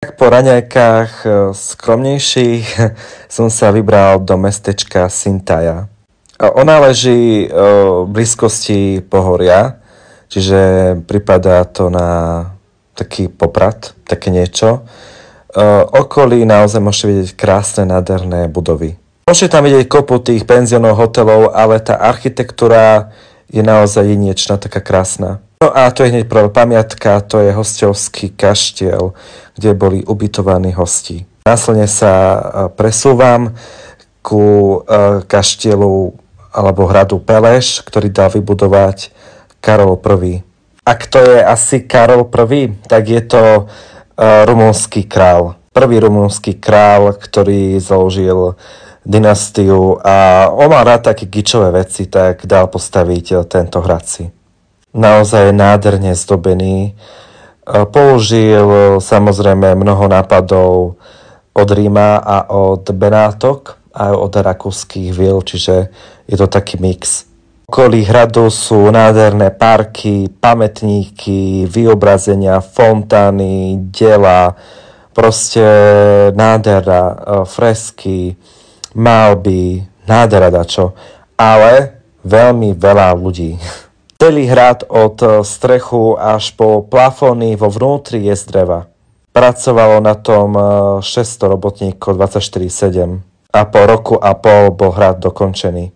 Tak po raňajkách skromnejších som sa vybral do mestečka Sintaja. Ona leží v blízkosti pohoria, čiže pripadá to na taký Poprad, také niečo. Okolí naozaj môžete vidieť krásne, nádherné budovy. Môžete tam vidieť kopu tých penziónov, hotelov, ale tá architektúra je naozaj jedinečná, taká krásna. No a to je hneď prvá pamiatka, to je hosťovský kaštiel, kde boli ubytovaní hosti. Následne sa presúvam ku kaštielu alebo hradu Peleš, ktorý dal vybudovať Karol I. Ak to je asi Karol I, tak je to rumunský král. Prvý rumunský král, ktorý založil dynastiu a on mal rád také gičové veci, tak dal postaviť tento hrad si. Naozaj nádherne zdobený. Použil samozrejme mnoho nápadov od Ríma a od Benátok a od rakúskych vil, čiže je to taký mix. Okolí hradu sú nádherné parky, pamätníky, vyobrazenia, fontány, diela, proste nádhera, fresky, malby, nádhera dačo, ale veľmi veľa ľudí. Celý hrad od strechu až po plafóny vo vnútri je z dreva. Pracovalo na tom 600 robotníkov 24/7 a po roku a pol bol hrad dokončený.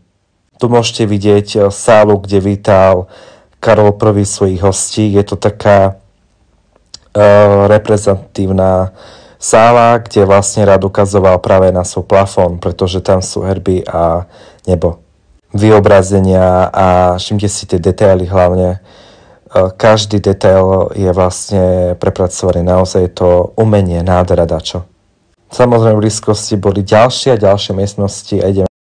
Tu môžete vidieť sálu, kde vítal Karol I svojich hostí. Je to taká reprezentatívna sála, kde vlastne rád ukazoval práve na svoj plafón, pretože tam sú herby a nebo. Vyobrazenia a všimte si tie detaily hlavne. Každý detail je vlastne prepracovaný, naozaj to umenie, nádhera dačo. Samozrejme v blízkosti boli ďalšie a ďalšie miestnosti a ideme